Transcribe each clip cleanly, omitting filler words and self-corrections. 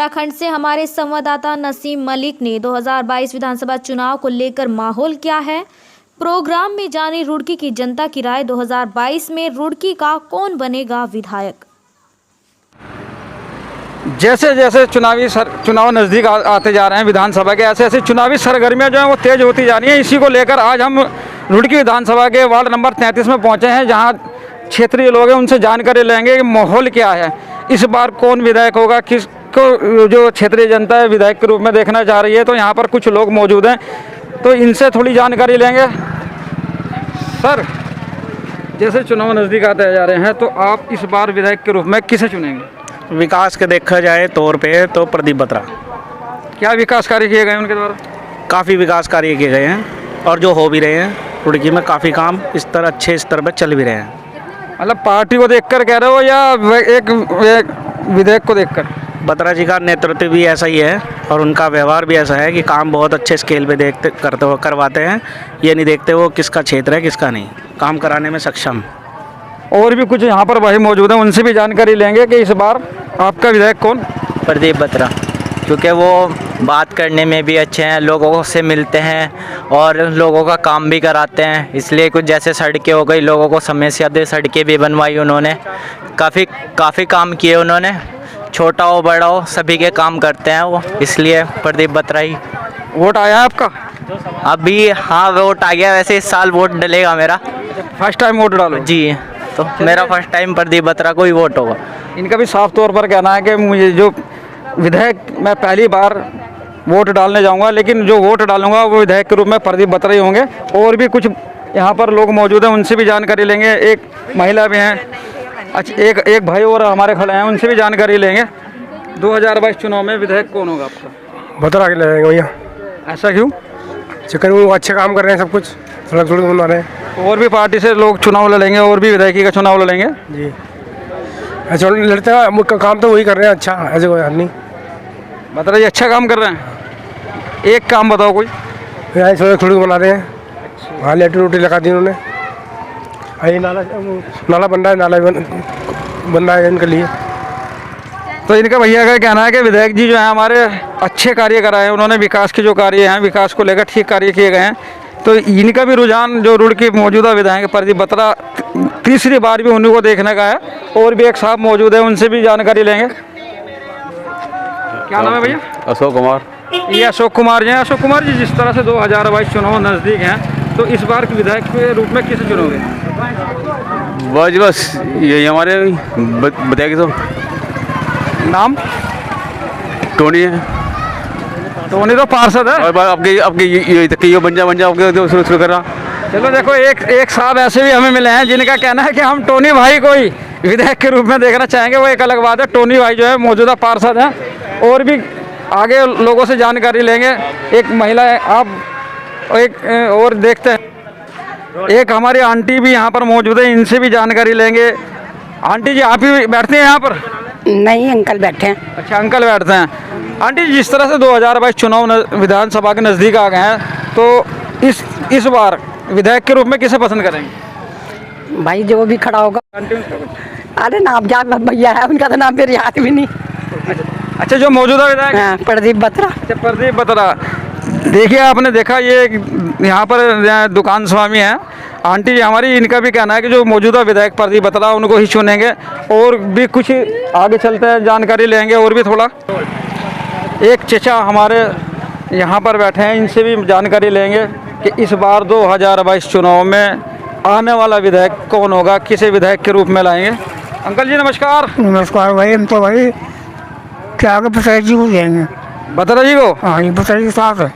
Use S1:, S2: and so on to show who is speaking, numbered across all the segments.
S1: उत्तराखंड से हमारे संवाददाता नसीम मलिक ने 2022 विधानसभा चुनाव को लेकर माहौल क्या है, प्रोग्राम में जानी रुड़की की जनता की राय, 2022 में रुड़की का कौन बनेगा विधायक।
S2: जैसे जैसे चुनाव नज़दीक आते जा रहे हैं विधानसभा के, ऐसे ऐसे चुनावी सरगर्मियां जो हैं वो तेज़ होती जा रही हैं। इसी को लेकर आज हम रुड़की विधानसभा के वार्ड नंबर 33 में पहुंचे हैं, जहां क्षेत्रीय लोग हैं उनसे जानकारी लेंगे कि माहौल क्या है, इस बार कौन विधायक होगा, किसको जो क्षेत्रीय जनता है विधायक के रूप में देखना चाह रही है। तो यहाँ पर कुछ लोग मौजूद हैं, तो इनसे थोड़ी जानकारी लेंगे। सर, जैसे चुनाव नज़दीक आते जा रहे हैं तो आप इस बार विधायक के रूप में किसे चुनेंगे?
S3: विकास के देखा जाए तौर पे तो प्रदीप बत्रा।
S2: क्या विकास कार्य किए गए उनके द्वारा?
S3: काफ़ी विकास कार्य किए गए हैं और जो हो भी रहे हैं रुड़की में, काफ़ी काम इस तरह अच्छे स्तर पर चल भी रहे हैं।
S2: मतलब पार्टी को देखकर कह रहे हो या एक विधायक को देखकर?
S3: बत्रा जी का नेतृत्व भी ऐसा ही है और उनका व्यवहार भी ऐसा है कि काम बहुत अच्छे स्केल पे करवाते हैं। ये नहीं देखते वो किसका क्षेत्र है किसका नहीं, काम कराने में सक्षम।
S2: और भी कुछ यहाँ पर भाई मौजूद हैं, उनसे भी जानकारी लेंगे कि इस बार आपका विधायक कौन?
S4: प्रदीप बत्रा, क्योंकि वो बात करने में भी अच्छे हैं, लोगों से मिलते हैं और लोगों का काम भी कराते हैं। इसलिए कुछ जैसे सड़कें हो गई, लोगों को समस्या दे सड़कें भी बनवाई उन्होंने, काफ़ी काम किए उन्होंने, छोटा हो बड़ा हो सभी के काम करते हैं वो, इसलिए प्रदीप बत्रा ही।
S2: वोट आया है आपका?
S4: अभी हाँ वोट आ गया, वैसे इस साल वोट डलेगा मेरा।
S2: फर्स्ट टाइम वोट डालो?
S4: जी, तो मेरा फर्स्ट टाइम प्रदीप बत्रा को ही वोट होगा।
S2: इनका भी साफ तौर पर कहना है कि मुझे जो विधायक, मैं पहली बार वोट डालने जाऊंगा, लेकिन जो वोट डालूंगा वो विधायक के रूप में प्रदीप बत्रा ही होंगे। और भी कुछ यहाँ पर लोग मौजूद हैं, उनसे भी जानकारी लेंगे। एक महिला भी हैं, अच्छा एक भाई और हमारे खड़े हैं, उनसे भी जानकारी लेंगे। 2022 चुनाव में विधायक कौन होगा आपका?
S5: बत्रा के लगेंगे भैया।
S2: ऐसा क्यों?
S5: चिकन वो अच्छे काम कर रहे हैं, सब कुछ सड़क सड़क बना रहे हैं।
S2: और भी पार्टी से लोग चुनाव लड़ेंगे, और भी विधायकी का चुनाव लड़ेंगे
S5: जी। ऐसा लड़ते हैं, काम तो वही कर रहे हैं अच्छा, ऐसे कोई हाल नहीं।
S2: बत्रा जी अच्छा काम कर रहे हैं। एक काम बताओ कोई।
S5: यहाँ सड़क सड़क बना रहे हैं, हाँ लेटर रोटी लगा दी उन्होंने। ये नाला बन रहा है, नाला बन रहा है इनके लिए।
S2: तो इनका भैया का कहना है कि विधायक जी जो है हमारे अच्छे कार्य कराए हैं, उन्होंने विकास के जो कार्य हैं, विकास को लेकर ठीक कार्य किए गए हैं। तो इनका भी रुझान जो रुड़की मौजूदा विधायक प्रदीप बत्रा, तीसरी बार भी उन्हीं को देखने का है। और भी एक साहब मौजूद है, उनसे भी जानकारी लेंगे। क्या नाम है भैया?
S6: अशोक कुमार।
S2: ये अशोक कुमार जी हैं। अशोक कुमार जी, जिस तरह से 2022 चुनाव नज़दीक हैं, तो इस बार के विधायक के रूप में किसे चुनोगे?
S6: बस यही हमारे बताएगी। तो
S2: नाम?
S6: टोनी है।
S2: टोनी तो पार्षद है।
S6: और आपके ये बन जा आपके शुरू कर रहा।
S2: चलो देखो, एक साहब ऐसे भी हमें मिले हैं जिनका कहना है कि हम टोनी भाई को ही विधायक के रूप में देखना चाहेंगे। वो एक अलग बात है, टोनी भाई जो है मौजूदा पार्षद हैं। और भी आगे लोगों से जानकारी लेंगे। एक महिला है, आप एक और देखते हैं, एक हमारी आंटी भी यहाँ पर मौजूद है, इनसे भी जानकारी लेंगे। आंटी जी, आप ही बैठते हैं यहाँ पर?
S7: नहीं, अंकल बैठे हैं।
S2: अच्छा, अंकल बैठते हैं। आंटी जी, जिस तरह से 2022 चुनाव विधानसभा के नज़दीक आ गए हैं, तो इस बार विधायक के रूप में किसे पसंद करेंगे?
S7: भाई जो भी खड़ा होगा। अरे नाम याद भैया है, उनका तो नाम मेरे याद भी नहीं।
S2: अच्छा, जो मौजूदा विधायक?
S7: हाँ, प्रदीप बत्रा।
S2: अच्छा, प्रदीप बत्रा। देखिए, आपने देखा ये यहाँ पर दुकान स्वामी हैं आंटी जी हमारी, इनका भी कहना है कि जो मौजूदा विधायक प्रदीप बत्रा, उनको ही चुनेंगे। और भी कुछ आगे चलते हैं, जानकारी लेंगे और भी थोड़ा। एक चचा हमारे यहाँ पर बैठे हैं, इनसे भी जानकारी लेंगे कि इस बार 2022 चुनाव में आने वाला विधायक कौन होगा, किसे विधायक के रूप में लाएंगे। अंकल जी नमस्कार।
S5: नमस्कार भाई। हम तो भाई क्या बत्रा जी को देंगे।
S2: बत्रा जी को?
S5: हाँ, ये बत्रा जी साथ है।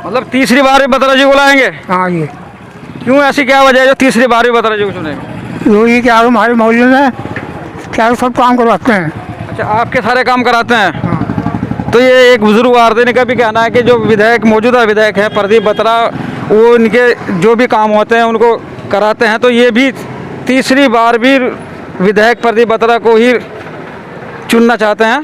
S2: मतलब तीसरी बार भी बत्रा जी को लाएंगे?
S5: हाँ जी।
S2: क्यों, ऐसी क्या वजह है जो तीसरी बार भी बत्रा जी को चुनेंगे?
S5: ये क्या हमारे मोहल्ले में क्या सब काम करवाते हैं।
S2: अच्छा, आपके सारे काम कराते हैं?
S5: हाँ।
S2: तो ये एक बुजुर्ग वार्ता का भी कहना है कि जो विधायक मौजूदा विधायक है प्रदीप बत्रा, वो इनके जो भी काम होते हैं उनको कराते हैं। तो ये भी तीसरी बार भी विधायक प्रदीप बत्रा को ही चुनना चाहते हैं।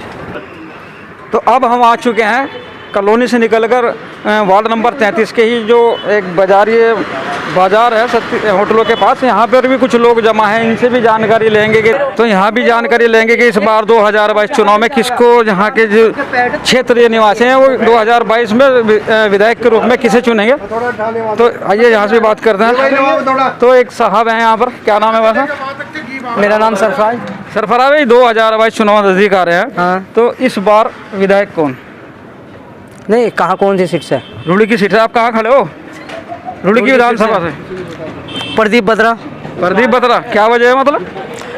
S2: तो अब हम आ चुके हैं कॉलोनी से निकलकर वार्ड नंबर 33 के ही जो एक बाजार है होटलों के पास, यहाँ पर भी कुछ लोग जमा हैं। इनसे भी जानकारी लेंगे कि तो यहाँ भी जानकारी लेंगे कि इस बार 2022 चुनाव में किसको, यहाँ के जो क्षेत्रीय निवासी हैं वो 2022 में विधायक के रूप में किसे चुनेंगे। तो आइए यहाँ से बात करते हैं। तो एक साहब हैं यहाँ पर, क्या नाम है वैसा?
S5: मेरा नाम सरफराज।
S2: सरफराज भाई, 2022 चुनाव नज़दीक आ रहे हैं।
S5: हाँ।
S2: तो इस बार विधायक कौन?
S5: नहीं, कहाँ कौन सी सीट से?
S2: रुड़ी की सीट है। आप कहाँ खड़े हो? रुड़ी की विधानसभा से।
S5: प्रदीप बत्रा।
S2: प्रदीप बत्रा, क्या वजह है मतलब?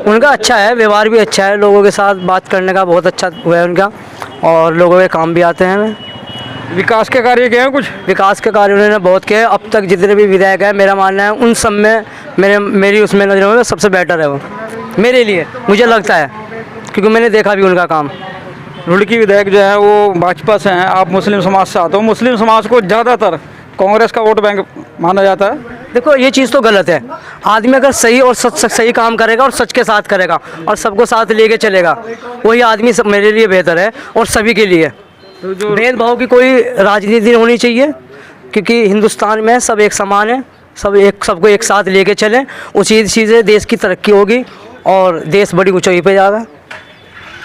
S5: उनका अच्छा है, व्यवहार भी अच्छा है, लोगों के साथ बात करने का बहुत अच्छा हुआ है उनका, और लोगों के काम भी आते हैं।
S2: विकास के कार्य किए हैं कुछ?
S5: विकास के कार्य उन्होंने बहुत किए। अब तक जितने भी विधायक हैं, मेरा मानना है उन सब में मेरी उसमें नज़रों में सबसे बेटर है वो, मेरे लिए मुझे लगता है, क्योंकि मैंने देखा भी उनका काम।
S2: रुड़ी की विधायक जो है वो भाजपा से हैं, आप मुस्लिम समाज से आते हो। मुस्लिम समाज को ज़्यादातर कांग्रेस का वोट बैंक माना जाता है।
S5: देखो, ये चीज़ तो गलत है। आदमी अगर सही और सही काम करेगा और सच के साथ करेगा और सबको साथ लेके चलेगा, वही आदमी सब मेरे लिए बेहतर है और सभी के लिए।
S2: तो जो
S5: भेदभाव की कोई राजनीति होनी चाहिए, क्योंकि हिंदुस्तान में सब एक समान है, सबको एक साथ लेके चलें, उसी चीज़ें देश की तरक्की होगी और देश बड़ी ऊंचाई पे जाएगा।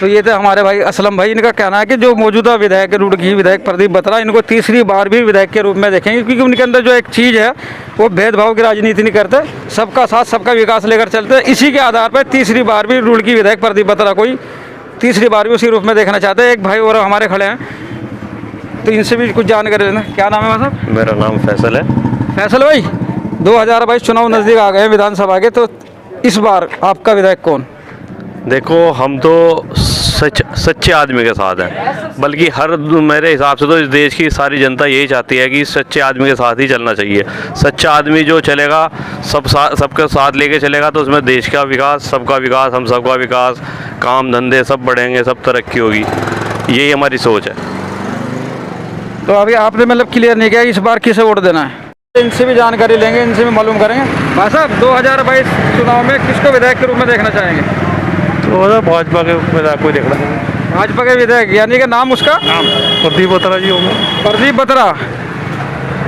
S2: तो ये थे हमारे भाई असलम भाई। इनका कहना है कि जो मौजूदा विधायक रुड़की विधायक प्रदीप बत्रा, इनको तीसरी बार भी विधायक के रूप में देखेंगे, क्योंकि उनके अंदर जो एक चीज़ है वो भेदभाव की राजनीति नहीं करते, सबका साथ सबका विकास लेकर चलते हैं। इसी के आधार पर तीसरी बार भी रुड़की विधायक प्रदीप बत्रा को तीसरी बार भी उसी रूप में देखना चाहते हैं। एक भाई और हमारे खड़े हैं, तो इनसे भी कुछ जानकारी लेना। क्या नाम है साहब?
S8: मेरा नाम फैसल है।
S2: फैसल भाई, 2022 चुनाव नज़दीक आ गए हैं विधानसभा के, तो इस बार आपका विधायक कौन?
S8: देखो, हम तो सच्चे आदमी के साथ हैं, बल्कि मेरे हिसाब से तो इस देश की सारी जनता यही चाहती है कि सच्चे आदमी के साथ ही चलना चाहिए। सच्चा आदमी जो चलेगा, सबके साथ लेके चलेगा, तो उसमें देश का विकास, सबका विकास, हम सबका विकास, काम धंधे सब बढ़ेंगे, सब तरक्की होगी। यही हमारी सोच है।
S2: तो अभी आपने मतलब क्लियर नहीं किया इस बार किसे वोट देना है? इनसे भी जानकारी लेंगे, इनसे भी मालूम करेंगे। भाई साहब, 2022 चुनाव में किसको विधायक के रूप में देखना चाहेंगे?
S8: तो भाजपा के विधायक को देखना है।
S2: भाजपा के विधायक, यानी कि नाम उसका?
S8: नाम प्रदीप बत्रा जी होंगे।
S2: प्रदीप बत्रा।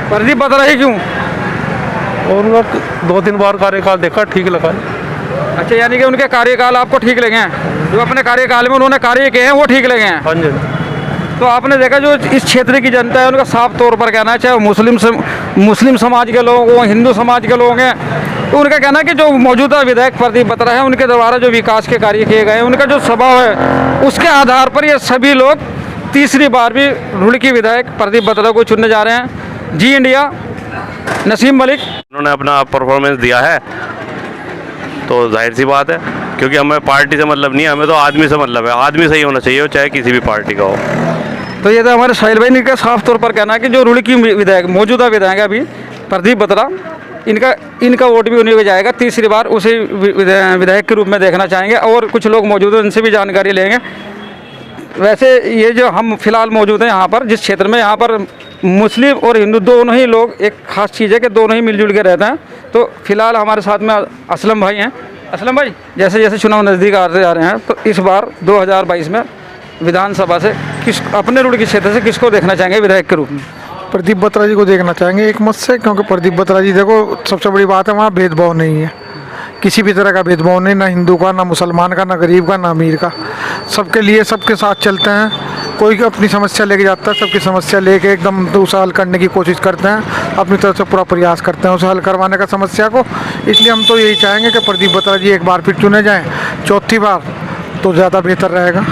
S2: प्रदीप बत्रा ही क्यों?
S8: और उनका 2-3 बार कार्यकाल देखा, ठीक लगा।
S2: अच्छा, यानी कि उनके कार्यकाल आपको ठीक लगे हैं? जो अपने कार्यकाल में उन्होंने कार्य किए हैं वो ठीक लगे हैं?
S8: हाँ जी।
S2: तो आपने देखा जो इस क्षेत्र की जनता है उनका साफ तौर पर कहना है, चाहे वो मुस्लिम समाज के लोग हों, हिंदू समाज के लोग हैं, तो उनका कहना है कि जो मौजूदा विधायक प्रदीप बत्रा है उनके द्वारा जो विकास के कार्य किए गए हैं, उनका जो स्वभाव है, उसके आधार पर ये सभी लोग तीसरी बार भी रुड़की विधायक प्रदीप बत्रा को चुनने जा रहे हैं। जी इंडिया, नसीम मलिक।
S8: उन्होंने अपना परफॉर्मेंस दिया है, तो जाहिर सी बात है, क्योंकि हमें पार्टी से मतलब नहीं है, हमें तो आदमी से मतलब है। आदमी सही होना चाहिए, चाहे किसी भी पार्टी का हो।
S2: तो ये तो हमारे साहिल भाई ने का साफ तौर पर कहना है कि जो रुड़की विधायक मौजूदा विधायक है अभी प्रदीप बत्रा, इनका वोट भी उन्हीं को जाएगा। तीसरी बार उसे विधायक के रूप में देखना चाहेंगे। और कुछ लोग मौजूद हैं, उनसे भी जानकारी लेंगे। वैसे ये जो हम फिलहाल मौजूद हैं यहाँ पर जिस क्षेत्र में, यहाँ पर मुस्लिम और हिंदू दोनों ही लोग, एक ख़ास चीज़ है कि दोनों ही मिलजुल के रहते हैं। तो फिलहाल हमारे साथ में असलम भाई हैं। असलम भाई, जैसे जैसे चुनाव नज़दीक आते जा रहे हैं, तो इस बार 2022 में विधानसभा से अपने रुड़की क्षेत्र से किसको देखना चाहेंगे विधायक के रूप में?
S9: प्रदीप बत्रा जी को देखना चाहेंगे एक मत से, क्योंकि प्रदीप बत्रा जी, देखो सबसे बड़ी बात है वहाँ भेदभाव नहीं है, किसी भी तरह का भेदभाव नहीं, ना हिंदू का, ना मुसलमान का, ना गरीब का, ना अमीर का। सबके लिए सबके साथ चलते हैं। कोई अपनी समस्या लेके जाता है, सबकी समस्या लेके एकदम उसे हल करने की कोशिश करते हैं, अपनी तरफ से पूरा प्रयास करते हैं उसे हल करवाने का समस्या को। इसलिए हम तो यही चाहेंगे कि प्रदीप बत्रा जी एक बार फिर चुने जाएँ, चौथी बार, तो ज़्यादा बेहतर रहेगा।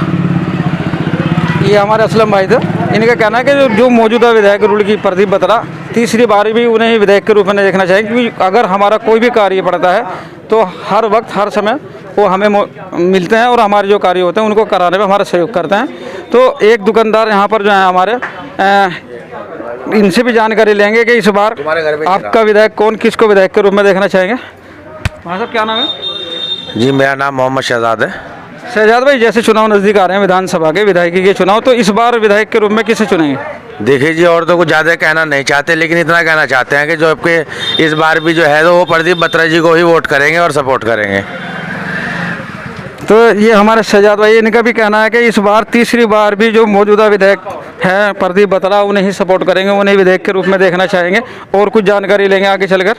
S2: ये हमारे असलम भाई थे। इनका कहना है कि जो मौजूदा विधायक रुड़की प्रदीप बत्रा, तीसरी बार भी उन्हें ही विधायक के रूप में देखना चाहिए, क्योंकि अगर हमारा कोई भी कार्य पड़ता है तो हर वक्त हर समय वो हमें मिलते हैं और हमारे जो कार्य होते हैं उनको कराने में हमारा सहयोग करते हैं। तो एक दुकानदार यहाँ पर जो है हमारे, इनसे भी जानकारी लेंगे कि इस बार आपका विधायक कौन, किसको विधायक के रूप में देखना चाहेंगे। भाई साहब, क्या नाम है?
S10: जी, मेरा नाम मोहम्मद शहजाद है।
S2: शहजाद भाई, जैसे चुनाव नज़दीक आ रहे हैं विधानसभा के, विधायकी के चुनाव, तो इस बार विधायक के रूप में किसे चुनेंगे?
S10: देखिए जी, और तो कुछ ज़्यादा कहना नहीं चाहते, लेकिन इतना कहना चाहते हैं कि जो आपके इस बार भी जो है तो वो प्रदीप बत्रा जी को ही वोट करेंगे और सपोर्ट करेंगे।
S2: तो ये हमारे शहजाद भाई, इनका भी कहना है कि इस बार तीसरी बार भी जो मौजूदा विधायक हैं प्रदीप बत्रा, उन्हें ही सपोर्ट करेंगे, उन्हें विधायक के रूप में देखना चाहेंगे। और कुछ जानकारी लेंगे आगे चलकर।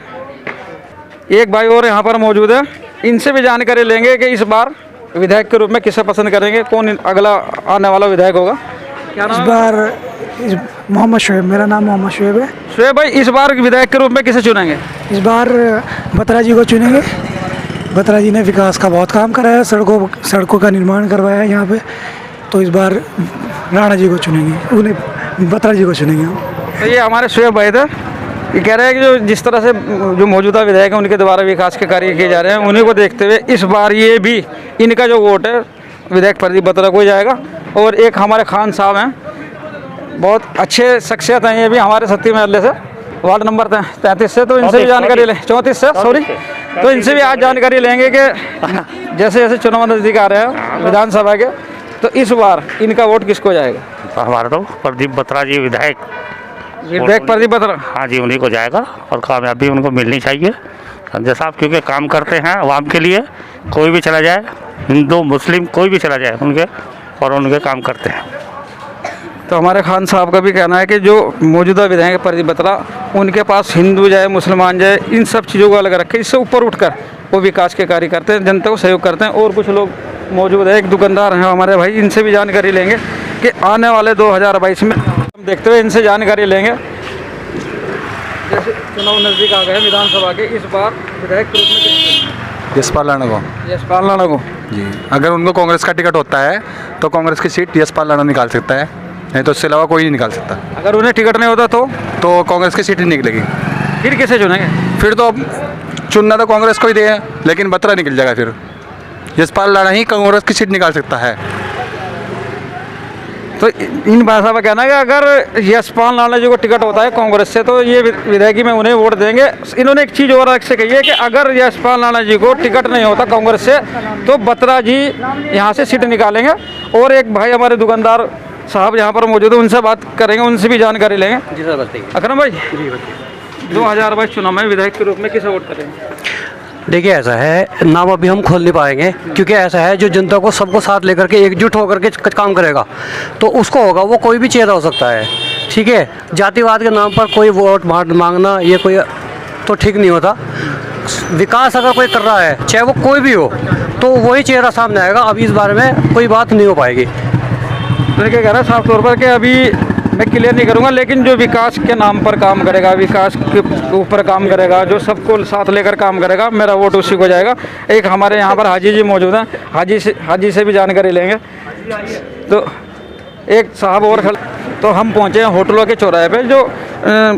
S2: एक भाई और यहाँ पर मौजूद है, इनसे भी जानकारी लेंगे कि इस बार विधायक के रूप में किसे पसंद करेंगे, कौन अगला आने वाला विधायक होगा। क्या नाम?
S9: इस बार मोहम्मद शुएब, मेरा नाम मोहम्मद शुएब है।
S2: शुएब भाई, इस बार विधायक के रूप में किसे चुनेंगे?
S9: इस बार बत्रा जी को चुनेंगे। बत्रा जी ने विकास का बहुत काम कराया, सड़कों का निर्माण करवाया है यहाँ पे, तो इस बार राणा जी को चुनेंगे, उन्हें बत्रा जी को चुनेंगे।
S2: तो ये हमारे शुएब भाई थे, ये कह रहे हैं कि जो जिस तरह से जो मौजूदा विधायक हैं उनके द्वारा विकास के कार्य किए जा रहे हैं, उन्हीं को देखते हुए इस बार ये भी इनका जो वोट है विधायक प्रदीप बत्रा को ही जाएगा। और एक हमारे खान साहब हैं, बहुत अच्छे शख्सियत हैं, ये भी हमारे सत्ती महल्ले से, वार्ड नंबर 33 से, तो इनसे भी जानकारी लें, 34 से सॉरी, तो इनसे भी आज जानकारी लेंगे कि जैसे जैसे चुनाव नज़दीक आ रहे हैं विधानसभा के, तो इस बार इनका वोट किसको जाएगा?
S3: हमारा तो प्रदीप बत्रा जी विधायक
S2: प्रदीप बत्रा,
S3: हाँ जी, उन्हीं को जाएगा और कामयाबी उनको मिलनी चाहिए। संजय साहब क्योंकि काम करते हैं आवाम के लिए, कोई भी चला जाए, हिंदू मुस्लिम कोई भी चला जाए उनके काम करते हैं।
S2: तो हमारे खान साहब का भी कहना है कि जो मौजूदा विधायक प्रदीप बत्रा, उनके पास हिंदू जाए मुसलमान जाए, इन सब चीज़ों को अलग रखे, इससे ऊपर उठकर वो विकास के कार्य करते हैं, जनता को सहयोग करते हैं। और कुछ लोग मौजूद है, एक दुकानदार हैं हमारे भाई, इनसे भी जानकारी लेंगे कि आने वाले 2022 में हम देखते हुए इनसे जानकारी लेंगे। जैसे चुनाव नज़दीक आ गए विधानसभा के, इस बार विधायक के रूप में किसको?
S6: यशपाल राणा को।
S2: यशपाल राणा को
S6: जी, अगर उनको कांग्रेस का टिकट होता है तो कांग्रेस की सीट यशपाल राणा निकाल सकता है, नहीं तो उसके अलावा कोई नहीं निकाल सकता।
S2: अगर उन्हें टिकट नहीं होता
S6: तो कांग्रेस की सीट ही निकलेगी।
S2: फिर किसे चुनेंगे?
S6: फिर तो अब चुनना तो कांग्रेस को ही दे, लेकिन बत्रा निकल जाएगा, फिर यशपाल राणा ही कांग्रेस की सीट निकाल सकता है।
S2: तो इन भाषा में कहना है कि अगर यशपाल राणा जी को टिकट होता है कांग्रेस से, तो ये विधायकी में उन्हें वोट देंगे। इन्होंने एक चीज़ और से कही है कि अगर यशपाल राणा जी को टिकट नहीं होता कांग्रेस से, तो बत्रा जी यहाँ से सीट निकालेंगे। और एक भाई हमारे दुकानदार साहब यहाँ पर मौजूद है, उनसे बात करेंगे, उनसे भी जानकारी लेंगे।
S5: जी सर, बताइए।
S2: अकरम भाई, 2022 चुनाव में विधायक के रूप में किसे वोट करेंगे?
S5: देखिए, ऐसा है, नाम अभी हम खोल नहीं पाएंगे, क्योंकि ऐसा है जो जनता को सबको साथ लेकर के एकजुट होकर के काम करेगा तो उसको होगा, वो कोई भी चेहरा हो सकता है। ठीक है, जातिवाद के नाम पर कोई वोट मांगना ये कोई तो ठीक नहीं होता। विकास अगर कोई कर रहा है, चाहे वो कोई भी हो, तो वही चेहरा सामने आएगा। अभी इस बारे में कोई बात नहीं हो पाएगी।
S2: तो क्या कह रहा है साफ तौर पर कि अभी मैं क्लियर नहीं करूंगा, लेकिन जो विकास के नाम पर काम करेगा, विकास के ऊपर काम करेगा, जो सबको साथ लेकर काम करेगा, मेरा वोट उसी को जाएगा। एक हमारे यहाँ पर हाजी जी मौजूद हैं, हाजी से भी जानकारी लेंगे। तो एक साहब और तो हम पहुँचे हैं होटलों के चौराहे पे, जो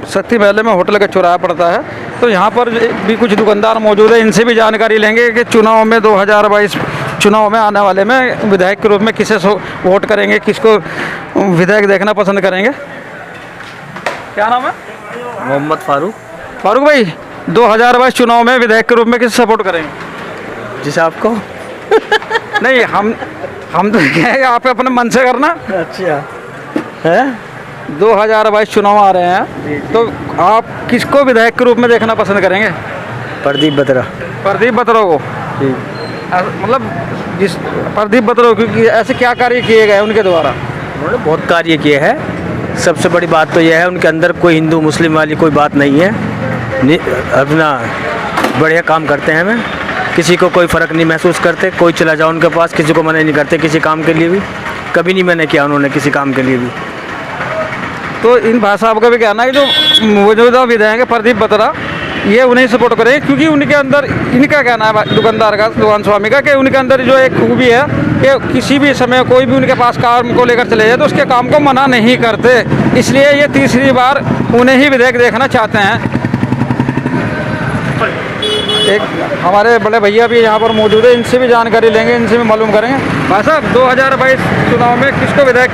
S2: सत्ती महल्ले में होटल का चौराहा पड़ता है। तो यहाँ पर भी कुछ दुकानदार मौजूद है, इनसे भी जानकारी लेंगे कि चुनाव में 2022 चुनाव में आने वाले में विधायक के रूप में किसे वोट करेंगे, किसको विधायक देखना पसंद करेंगे। क्या नाम है?
S5: मोहम्मद
S2: फारूक भाई, 2022 चुनाव में विधायक के रूप में किसे सपोर्ट करेंगे?
S5: जी साहब को
S2: नहीं, हम तो क्या है, आप अपने मन से करना।
S5: अच्छा है,
S2: 2022 चुनाव आ रहे हैं, तो आप किसको विधायक के रूप में देखना पसंद करेंगे?
S5: प्रदीप बत्रा।
S2: प्रदीप बत्रा को? मतलब जिस प्रदीप बत्रा, क्योंकि ऐसे क्या कार्य किए गए उनके द्वारा?
S5: उन्होंने बहुत कार्य किए हैं। सबसे बड़ी बात तो यह है, उनके अंदर कोई हिंदू मुस्लिम वाली कोई बात नहीं है। अपना बढ़िया काम करते हैं, हमें किसी को कोई फ़र्क नहीं महसूस करते। कोई चला जाओ उनके पास, किसी को मना नहीं करते किसी काम के लिए भी, कभी नहीं मैंने किया उन्होंने किसी काम के लिए भी।
S2: तो इन भाई साहब का भी कहना है कि जो मौजूदा विधायक है प्रदीप बत्रा, ये उन्हें सपोर्ट करें, क्योंकि उनके अंदर, इनका कहना है दुकानदार का, दुकान स्वामी का, कि उनके अंदर जो एक खूबी है कि किसी भी समय कोई भी उनके पास काम को लेकर चले जाए तो उसके काम को मना नहीं करते। इसलिए ये तीसरी बार उन्हें ही विधायक देखना चाहते हैं। एक हमारे बड़े भैया भी यहाँ पर मौजूद है, इनसे भी जानकारी लेंगे, इनसे भी मालूम करेंगे। भाई साहब, 2022 चुनाव में किसको विधायक